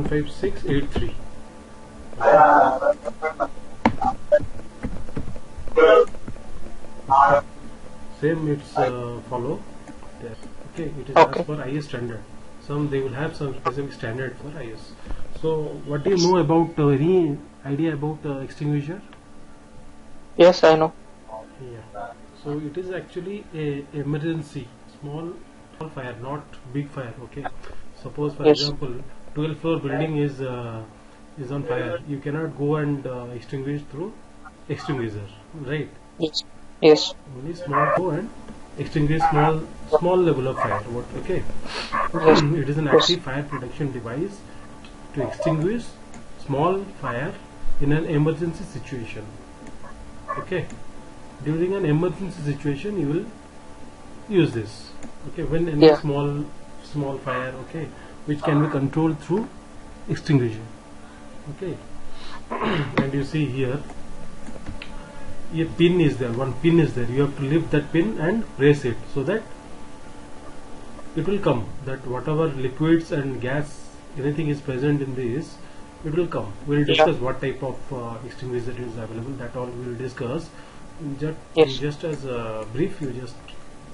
15683. Same it's follow there. Okay, it is as per IS standard. Some they will have some specific standard for IS. So what do you know about any idea about extinguisher? Yes, I know. Yeah. So it is actually a emergency small fire, not big fire. Okay. Suppose for example 12th floor building is on fire. You cannot go and extinguish through extinguisher, right? Yes. Yes. Only small go and extinguish small level of fire. What? Okay. Yes. It is an active fire protection device to extinguish small fire in an emergency situation. Okay. During an emergency situation, you will use this. Okay. When any small fire, okay, which can be controlled through extinguisher. Okay. And you see here, a pin is there. One pin is there. You have to lift that pin and press it so that it will come. That whatever liquids and gas, anything is present in this, it will come. We will discuss what type of extinguisher is available. That all we will discuss. Just as a brief, you just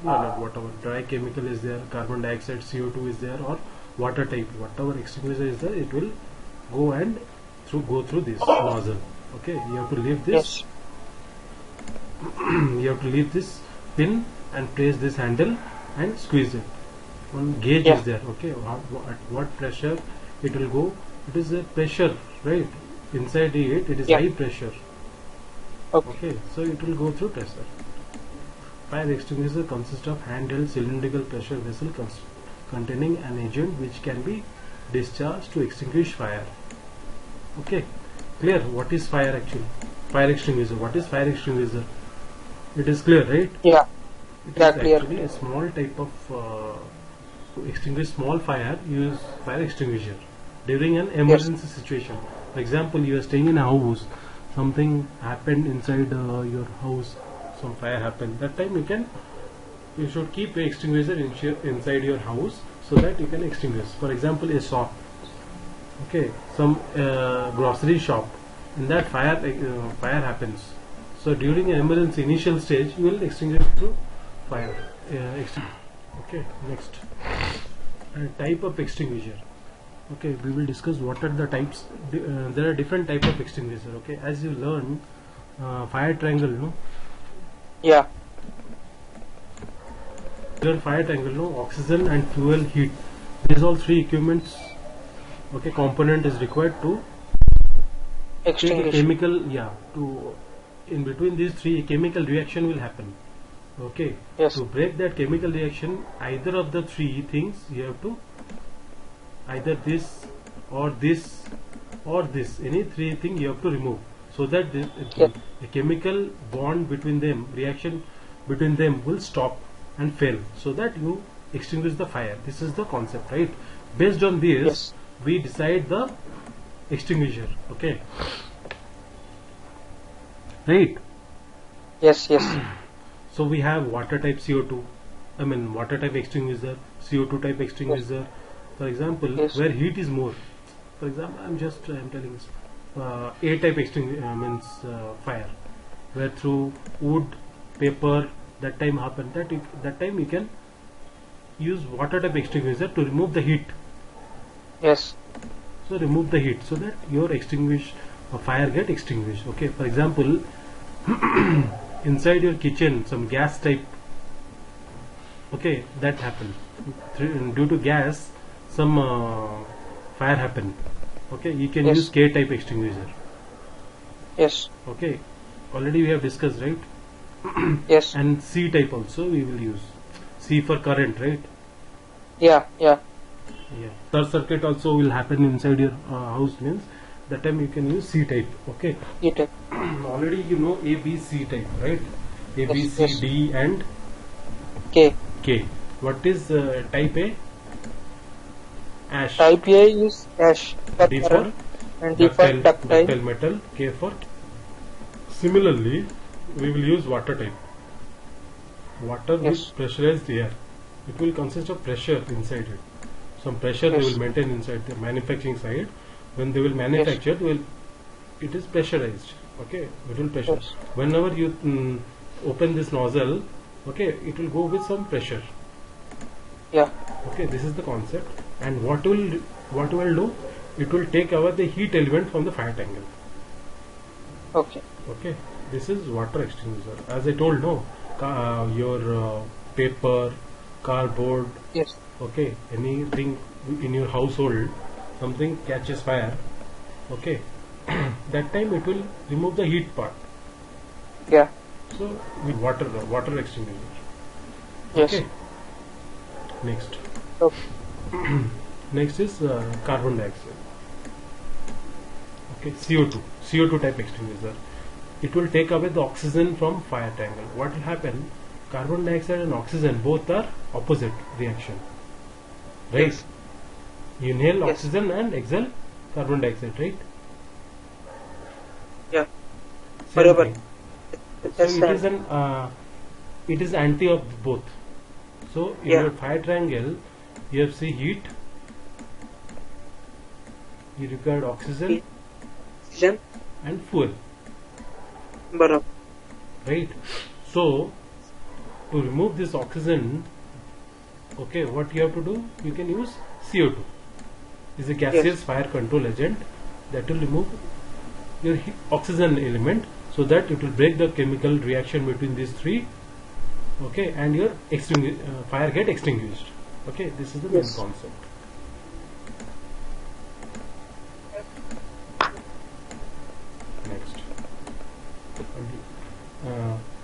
whatever dry chemical is there, carbon dioxide, CO2 is there, or water type, whatever extinguisher is there, it will go and go through this nozzle. Okay, you have to leave this. You have to leave this pin and press this handle and squeeze it. One gauge is there. Okay, at what pressure it will go? It is a pressure, right? Inside it is high pressure. Okay, so it will go through pressure. Fire extinguisher consists of handheld cylindrical pressure vessel containing an agent which can be discharged to extinguish fire. Okay, clear? What is fire actually? Fire extinguisher. What is fire extinguisher? It is clear, right? Yeah. It is actually a small type of to extinguish small fire. Use fire extinguisher during an emergency situation. For example, you are staying in a house. Something happened inside your house. Some fire happened. That time you should keep an extinguisher inside your house so that you can extinguish. For example, a shop. Okay, some grocery shop. In that fire happens. So during an emergency initial stage, you will extinguish through fire. Okay, next type of extinguisher. Okay, we will discuss what are the types. There are different type of extinguisher. Okay, as you learn, fire triangle, no? Yeah. Learn fire triangle, no? Oxygen and fuel, heat. These all three equipments. Okay, component is required to extinguish. Take a chemical. In between these three, a chemical reaction will happen. Okay. Yes. To break that chemical reaction, either of the three things you have to either this or this or this. Any three things you have to remove so that a chemical bond between them, reaction between them will stop and fail. So that you extinguish the fire. This is the concept, right? Based on this, we decide the extinguisher. Okay. Right? Yes, yes. So we have water type CO2, water type extinguisher, CO2 type extinguisher. For example, where heat is more. For example, I'm telling this. A type extinguisher means fire, where through wood, paper, that time happen. That time you can use water type extinguisher to remove the heat. Yes. So remove the heat so that your fire get extinguished. Okay. For example, inside your kitchen, some gas type. Okay, that happened. Due to gas, some fire happened. Okay, you can use K type extinguisher. Yes. Okay, already we have discussed, right? Yes. And C type also we will use. C for current, right? Yeah, yeah. Yeah. Short circuit also will happen inside your house, means that time you can use C type. Okay. C type. Already you know A, B, C type, right? A, B, C, D and K. K. What is type A? Ash. Type A is ash. D for and D for ductile metal. K for. Similarly, we will use water type. Water with pressurized air. It will consist of pressure inside it. some pressure they Yes. will maintain inside the manufacturing side. When they will manufacture, it is pressurized. Okay, it will pressure. Yes. Whenever you open this nozzle, okay, it will go with some pressure. Yeah. Okay, this is the concept. And what will do? It will take away the heat element from the fire tangle. Okay. Okay, this is water extinguisher. As I told, no, your paper, cardboard, Yes. okay, anything in your household, something catches fire, okay, that time it will remove the heat part. Yeah. So with water extinguisher. Yes. Okay. Next. Okay. Next is carbon dioxide. Okay, CO2 type extinguisher. It will take away the oxygen from fire tangle. What will happen? Carbon dioxide and oxygen both are opposite reaction. Right? Yes. You inhale Yes. oxygen and exhale carbon dioxide, right? Yeah. Same Barabar. thing. So Yes, it is it is anti of both. So in Yeah. your fire triangle, you have see heat, you require oxygen Oxygen. and fuel, Barabar. right? So to remove this oxygen, okay, what you have to do? You can use CO2. Is a gaseous Yes. fire control agent that will remove your oxygen element, so that it will break the chemical reaction between these three, okay, and your fire get extinguished. Okay, this is the main Yes. concept. Next,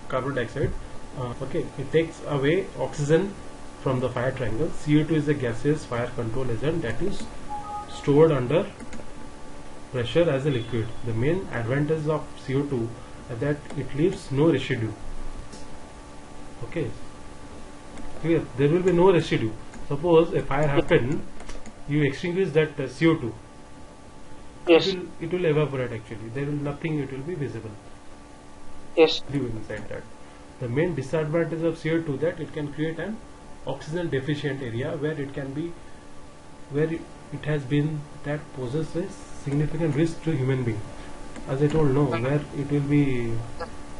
carbon dioxide. Okay, it takes away oxygen from the fire triangle. CO2 is a gaseous fire control agent that is stored under pressure as a liquid. The main advantage of CO2 is that it leaves no residue. Okay, clear? There will be no residue. Suppose a fire happened, you extinguish that CO2. Yes. It will evaporate actually. There will nothing. It will be visible. Yes. Inside that. The main disadvantage of CO2 that it can create an oxygen deficient area where it has been that poses a significant risk to human being. As I told, no, where it will be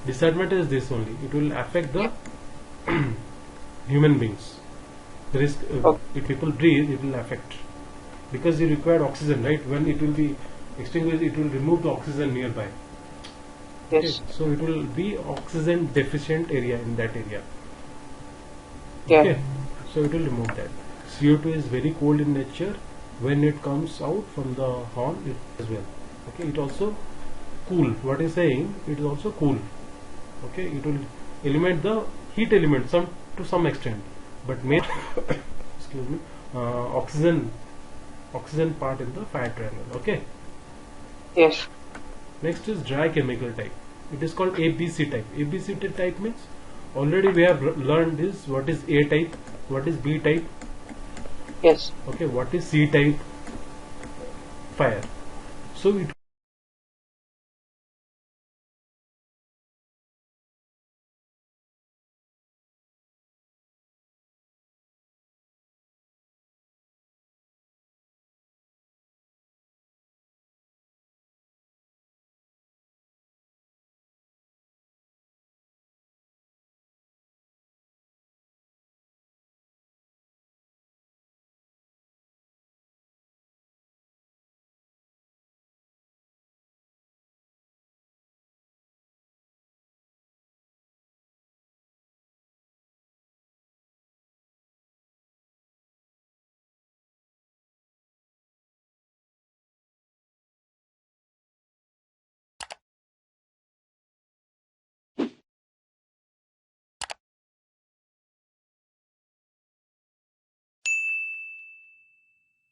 disadvantage is this only. It will affect the human beings. The risk if people breathe, it will affect, because you require oxygen, right? When it will be extinguished, it will remove the oxygen nearby. Yes. Okay, so it will be oxygen deficient area in that area. Yeah. Okay, so it will remove that. CO2 is very cold in nature. When it comes out from the horn, it as well. Okay, it also cool. What is saying? It is also cool. Okay, it will eliminate the heat element to some extent, but main excuse me, oxygen part in the fire triangle. Okay. Yes. Next is dry chemical type. It is called ABC type. ABC type means already we have learned this. What is A type? What is B type? Yes. Okay, what is C type? Fire. So it